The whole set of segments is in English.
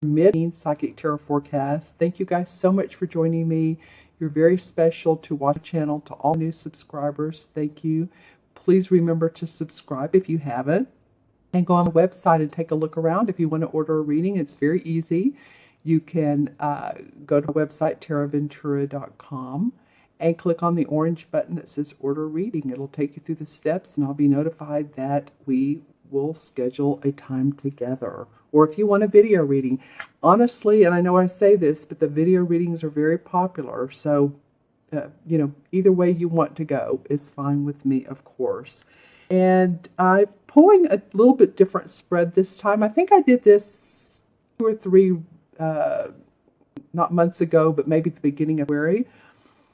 Mid Psychic Tarot Forecast. Thank you guys so much for joining me. You're very special to watch the channel. To all new subscribers, thank you. Please remember to subscribe if you haven't, and go on the website and take a look around. If you want to order a reading, it's very easy. You can go to the website taraventura.com and click on the orange button that says order a reading. It'll take you through the steps, and I'll be notified that we will schedule a time together. Or if you want a video reading, honestly, and I know I say this, but the video readings are very popular. So, either way you want to go is fine with me, of course. And I'm pulling a little bit different spread this time. I think I did this 2 or 3, not months ago, but maybe the beginning of February.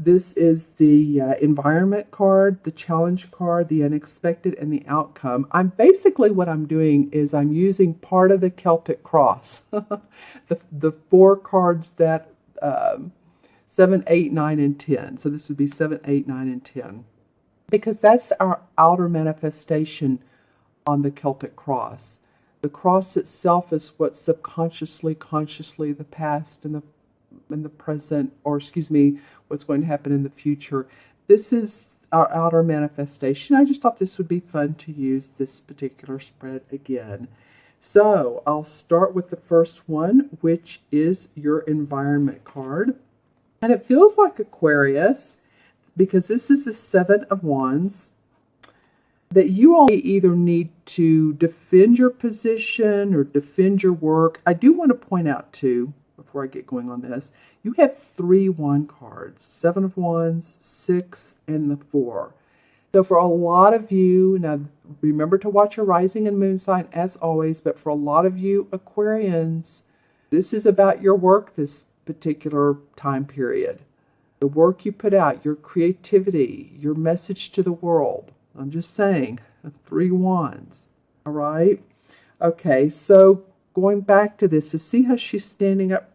This is the environment card, the challenge card, the unexpected, and the outcome. What I'm doing is I'm using part of the Celtic cross, the 4 cards that 7, 8, 9, and 10. So this would be 7, 8, 9, and 10, because that's our outer manifestation on the Celtic cross. The cross itself is what subconsciously, consciously, the past and the present, or excuse me, what's going to happen in the future. This is our outer manifestation. I just thought this would be fun to use this particular spread again. So I'll start with the first one, which is your environment card. And it feels like Aquarius, because this is the 7 of Wands, that you all either need to defend your position or defend your work. I do want to point out too, before I get going on this, you have 3 wand cards, 7 of Wands, 6, and the 4. So for a lot of you, now remember to watch your rising and moon sign as always, but for a lot of you Aquarians, this is about your work this particular time period. The work you put out, your creativity, your message to the world. I'm just saying, 3 wands. All right? Okay, so going back to this, to see how she's standing up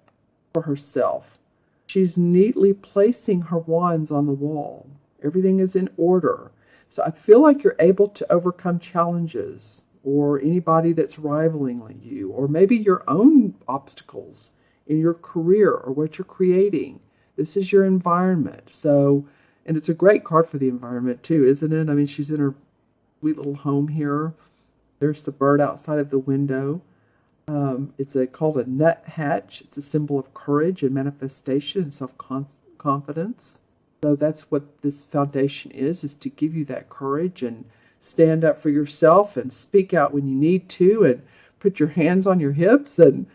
for herself. She's neatly placing her wands on the wall. Everything is in order. So I feel like you're able to overcome challenges, or anybody that's rivaling you, or maybe your own obstacles in your career or what you're creating. This is your environment. So, and it's a great card for the environment too, isn't it? I mean, she's in her sweet little home here. There's the bird outside of the window. It's called a nuthatch. It's a symbol of courage and manifestation and self-confidence. So that's what this foundation is to give you that courage and stand up for yourself and speak out when you need to and put your hands on your hips and,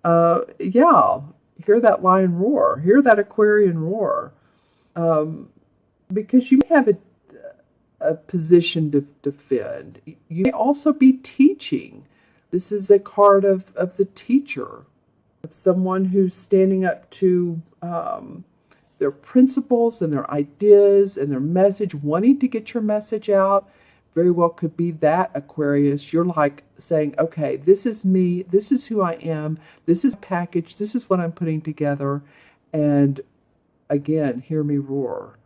hear that lion roar. Hear that Aquarian roar. Because you have a position to defend. You may also be teaching. This is a card of the teacher, of someone who's standing up to their principles and their ideas and their message, wanting to get your message out. Very well could be that, Aquarius. You're like saying, okay, this is me, this is who I am, this is package, this is what I'm putting together, and again, hear me roar.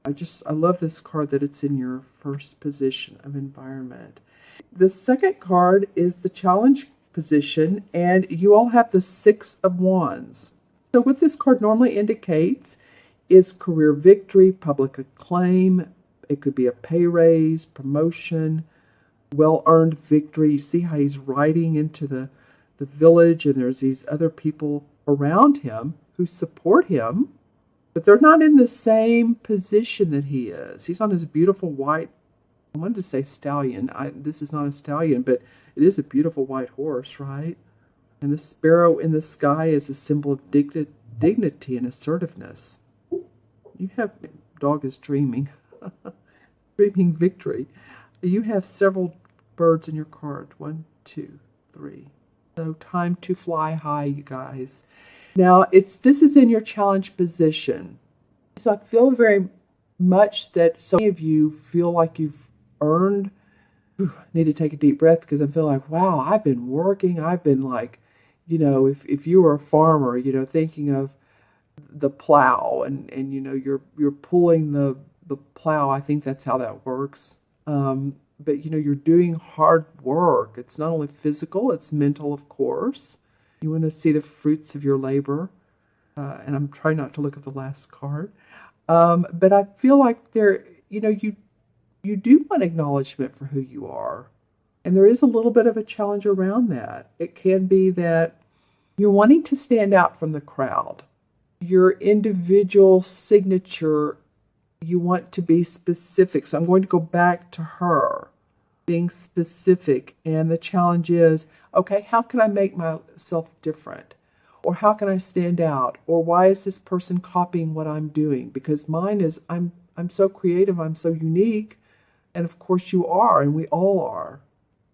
I love this card that it's in your first position of environment. The second card is the challenge position, and you all have the 6 of Wands. So what this card normally indicates is career victory, public acclaim. It could be a pay raise, promotion, well-earned victory. You see how he's riding into the village, and there's these other people around him who support him, but they're not in the same position that he is. He's on his beautiful white, I wanted to say stallion. This is not a stallion, but it is a beautiful white horse, right? And the sparrow in the sky is a symbol of dignity and assertiveness. You have, dog is dreaming. Dreaming victory. You have several birds in your card. 1, 2, 3. So time to fly high, you guys. Now, this is in your challenge position. So I feel very much that so many of you feel like you've earned. Need to take a deep breath, because I feel like, wow, I've been working. I've been like, if you were a farmer, thinking of the plow and you're pulling the plow. I think that's how that works. But you're doing hard work. It's not only physical, it's mental, of course. You want to see the fruits of your labor. And I'm trying not to look at the last card. But I feel like you do want acknowledgement for who you are. And there is a little bit of a challenge around that. It can be that you're wanting to stand out from the crowd. Your individual signature, you want to be specific. So I'm going to go back to her, being specific. And the challenge is, okay, how can I make myself different? Or how can I stand out? Or why is this person copying what I'm doing? Because mine is, I'm so creative, I'm so unique. And of course you are, and we all are.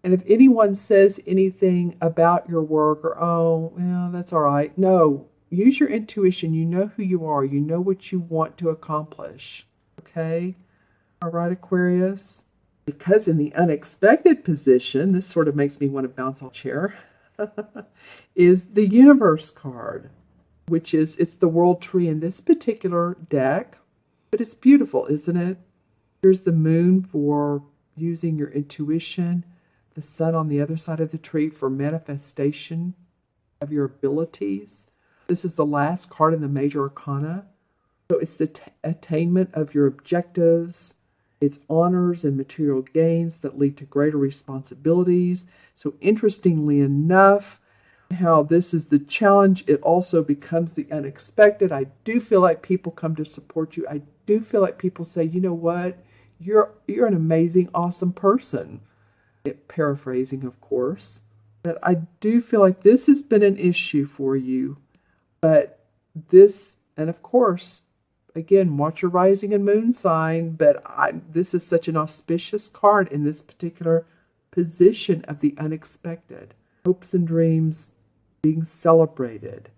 And if anyone says anything about your work or, oh, well, that's all right. No, use your intuition. You know who you are. You know what you want to accomplish. Okay? All right, Aquarius? Because in the unexpected position, this sort of makes me want to bounce off a chair, is the Universe card, which is, it's the World Tree in this particular deck. But it's beautiful, isn't it? Here's the moon for using your intuition. The sun on the other side of the tree for manifestation of your abilities. This is the last card in the major arcana. So it's the attainment of your objectives. It's honors and material gains that lead to greater responsibilities. So interestingly enough, how this is the challenge, it also becomes the unexpected. I do feel like people come to support you. I do feel like people say, you know what? You're an amazing, awesome person. Paraphrasing, of course. But I do feel like this has been an issue for you. But this, and of course, again, watch your rising and moon sign. But this is such an auspicious card in this particular position of the unexpected. Hopes and dreams being celebrated.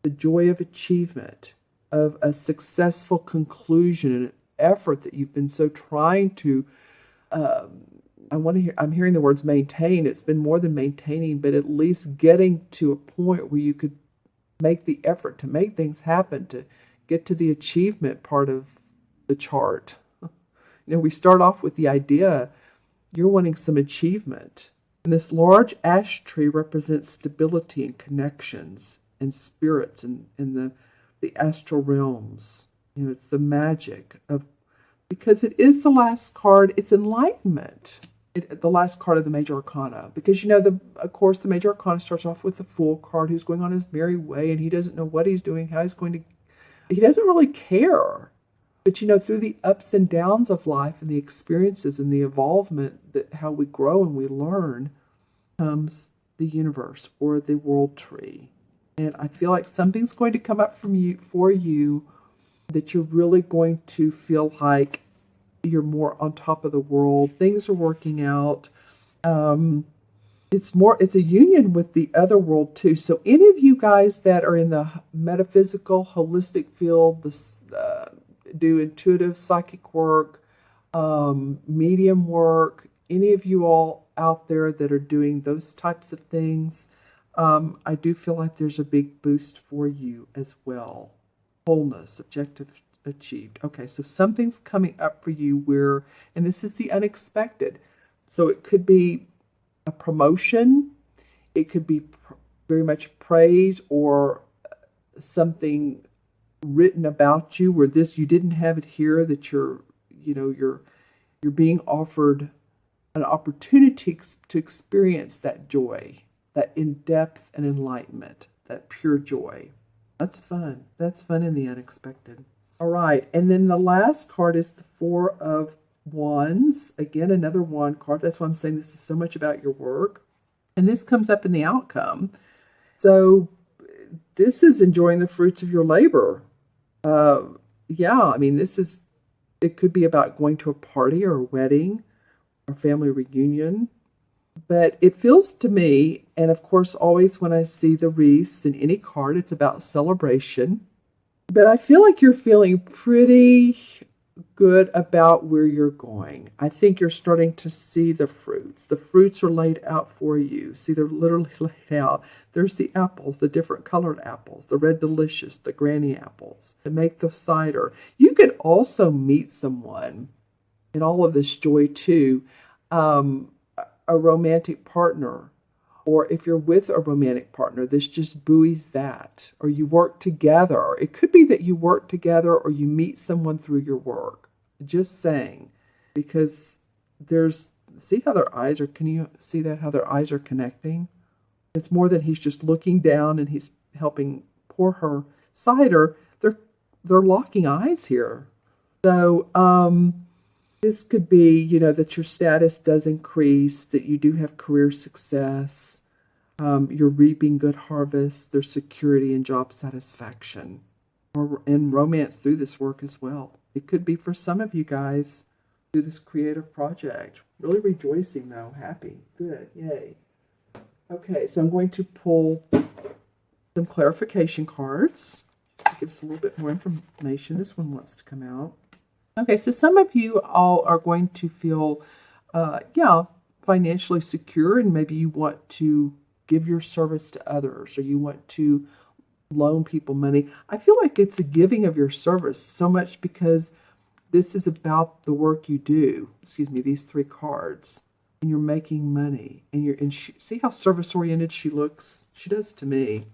The joy of achievement, of a successful conclusion, and an effort that you've been so trying to I'm hearing the words maintain. It's been more than maintaining, but at least getting to a point where you could make the effort to make things happen, to get to the achievement part of the chart. We start off with the idea you're wanting some achievement. And this large ash tree represents stability and connections and spirits and the astral realms. It's the magic of, because it is the last card, it's enlightenment. The last card of the major arcana, because of course the major arcana starts off with the Fool card, who's going on his merry way, and he doesn't know what he's doing, how he's going to, he doesn't really care. But through the ups and downs of life and the experiences and the evolvement, that how we grow and we learn, comes the Universe or the World Tree. And I feel like something's going to come up for you that you're really going to feel like you're more on top of the world. Things are working out. It's a union with the other world too. So any of you guys that are in the metaphysical, holistic field, do intuitive psychic work, medium work, any of you all out there that are doing those types of things, I do feel like there's a big boost for you as well. Wholeness, objective achieved. Okay, so something's coming up for you and this is the unexpected. So it could be a promotion, it could be very much praise, or something written about you where you didn't have it here, that you're being offered an opportunity to experience that joy, that in-depth and enlightenment, that pure joy. That's fun. That's fun in the unexpected. All right, and then the last card is the Four of Wands. Again, another wand card. That's why I'm saying this is so much about your work. And this comes up in the outcome. So this is enjoying the fruits of your labor. It could be about going to a party or a wedding or family reunion. But it feels to me, and of course always when I see the wreaths in any card, it's about celebration. But I feel like you're feeling pretty good about where you're going. I think you're starting to see the fruits. The fruits are laid out for you. See, they're literally laid out. There's the apples, the different colored apples, the red delicious, the granny apples, to make the cider. You could also meet someone in all of this joy too, a romantic partner, Or if you're with a romantic partner, this just buoys that. Or you work together. It could be that you work together or you meet someone through your work. Just saying. Because see how their eyes are, can you see that, how their eyes are connecting? It's more than he's just looking down and he's helping pour her cider. They're locking eyes here. So, this could be, that your status does increase, that you do have career success, you're reaping good harvests, there's security and job satisfaction, and romance through this work as well. It could be for some of you guys through this creative project. Really rejoicing though, happy, good, yay. Okay, so I'm going to pull some clarification cards to give us a little bit more information. This one wants to come out. Okay, so some of you all are going to feel, financially secure, and maybe you want to give your service to others, or you want to loan people money. I feel like it's a giving of your service so much because this is about the work you do. Excuse me, these 3 cards. And you're making money. See how service-oriented she looks? She does to me.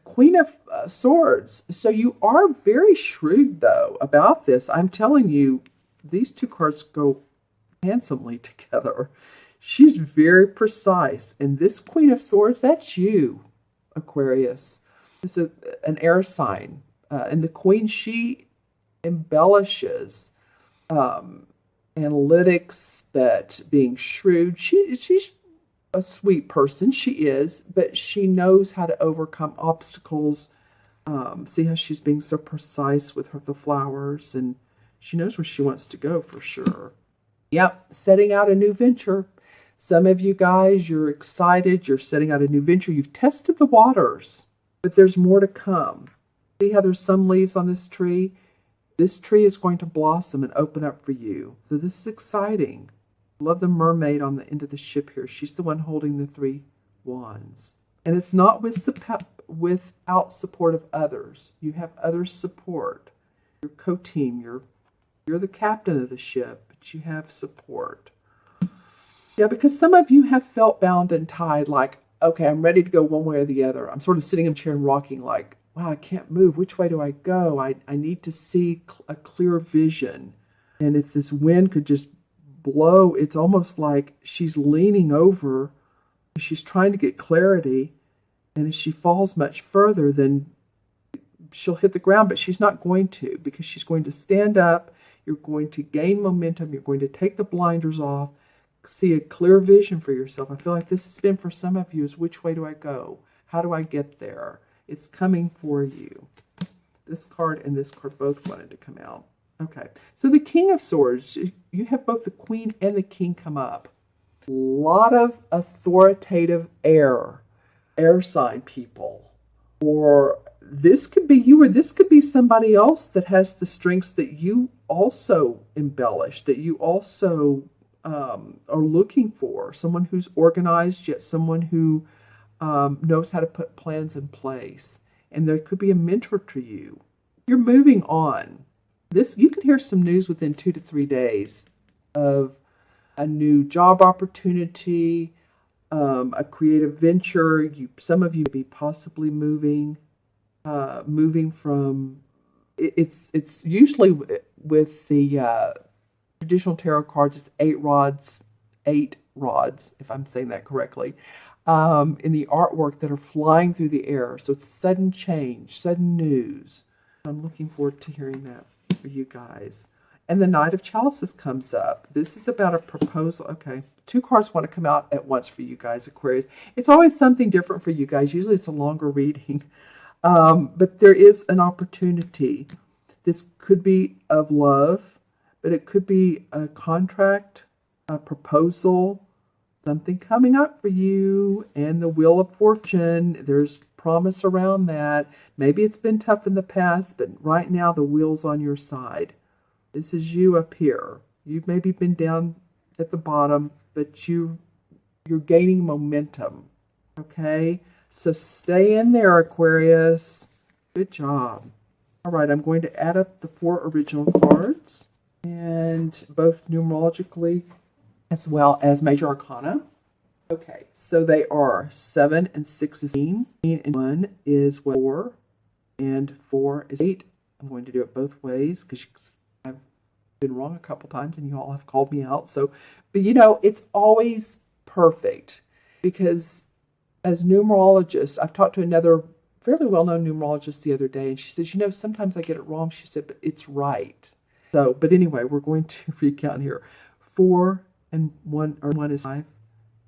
Queen of Swords. So you are very shrewd, though, about this. I'm telling you, these 2 cards go handsomely together. She's very precise. And this Queen of Swords, that's you, Aquarius. It's an air sign. And the Queen, she embellishes analytics, but being shrewd. She's a sweet person, she is, but she knows how to overcome obstacles. See how she's being so precise with the flowers, and she knows where she wants to go for sure. Yep, setting out a new venture. Some of you guys, you're excited, you're setting out a new venture. You've tested the waters, but there's more to come. See how there's some leaves on this tree? This tree is going to blossom and open up for you. So this is exciting. Love the mermaid on the end of the ship here. She's the one holding the 3 wands. And it's not without support of others. You have others' support. Your co-team. You're the captain of the ship, but you have support. Yeah, because some of you have felt bound and tied, like, okay, I'm ready to go one way or the other. I'm sort of sitting in a chair and rocking like, wow, I can't move. Which way do I go? I need to see a clear vision. And if this wind could just blow, it's almost like she's leaning over. She's trying to get clarity. And if she falls much further, then she'll hit the ground. But she's not going to, because she's going to stand up. You're going to gain momentum. You're going to take the blinders off. See a clear vision for yourself. I feel like this has been for some of you is, which way do I go? How do I get there? It's coming for you. This card and this card both wanted to come out. Okay, so the King of Swords, you have both the Queen and the King come up. A lot of authoritative air sign people. Or this could be you, or this could be somebody else that has the strengths that you also embellish, that you also are looking for. Someone who's organized, yet someone who knows how to put plans in place. And there could be a mentor to you. You're moving on. You could hear some news within 2 to 3 days of a new job opportunity, a creative venture. Some of you may be possibly moving from. It's usually with the traditional tarot cards. It's 8 rods, if I'm saying that correctly. In the artwork that are flying through the air. So it's sudden change, sudden news. I'm looking forward to hearing that for you guys. And the Knight of Chalices comes up. This is about a proposal. Okay, 2 cards want to come out at once for you guys, Aquarius. It's always something different for you guys. Usually it's a longer reading. But there is an opportunity. This could be of love, but it could be a contract, a proposal, something coming up for you. And the Wheel of Fortune, there's promise around that. Maybe it's been tough in the past, but right now the wheel's on your side. This is you up here. You've maybe been down at the bottom, but you're gaining momentum. Okay? So stay in there, Aquarius. Good job. All right, I'm going to add up the 4 original cards, and both numerologically as well as Major Arcana. Okay, so they are 7 and 6 is 18, and 1 is 4, and 4 is 8. I'm going to do it both ways because I've been wrong a couple times and you all have called me out. So, but you know, it's always perfect because as numerologists, I've talked to another fairly well-known numerologist the other day, and she says, you know, sometimes I get it wrong. She said, but it's right. So, but anyway, we're going to recount here. 4 and 1, or 1 is 5,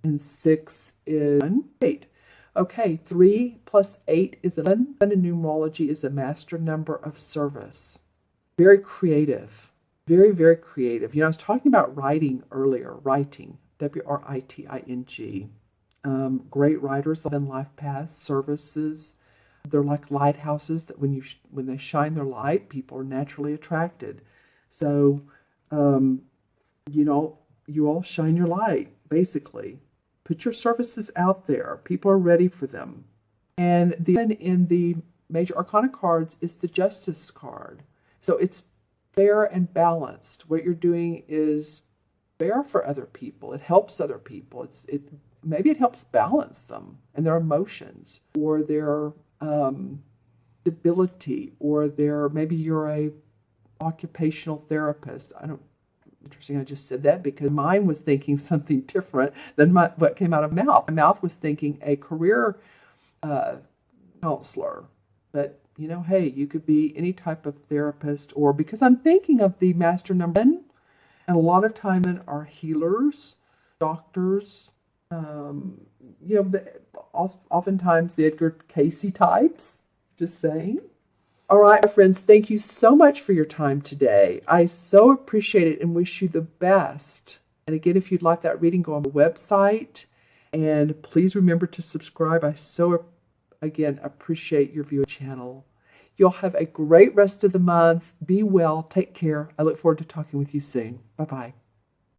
and 6 is 8. Okay, 3 plus 8 is 11. And in numerology is a master number of service. Very creative. Very, very creative. You know, I was talking about writing earlier. Writing. W-R-I-T-I-N-G. Great writers in life paths, services. They're like lighthouses that when they shine their light, people are naturally attracted. So, you know, you all shine your light, basically. Put your services out there. People are ready for them. And then in the major arcana cards is the Justice card. So it's fair and balanced. What you're doing is fair for other people. It helps other people. Maybe it helps balance them and their emotions or their stability, or maybe you're a occupational therapist. Interesting, I just said that because mine was thinking something different than what came out of my mouth. My mouth was thinking a career counselor. But, you know, hey, you could be any type of therapist, or because I'm thinking of the master number 10, and a lot of time men are healers, doctors, you know, oftentimes the Edgar Cayce types, just saying. All right, my friends, thank you so much for your time today. I so appreciate it and wish you the best. And again, if you'd like that reading, go on the website. And please remember to subscribe. I so, again, appreciate your viewing channel. You'll have a great rest of the month. Be well. Take care. I look forward to talking with you soon. Bye-bye.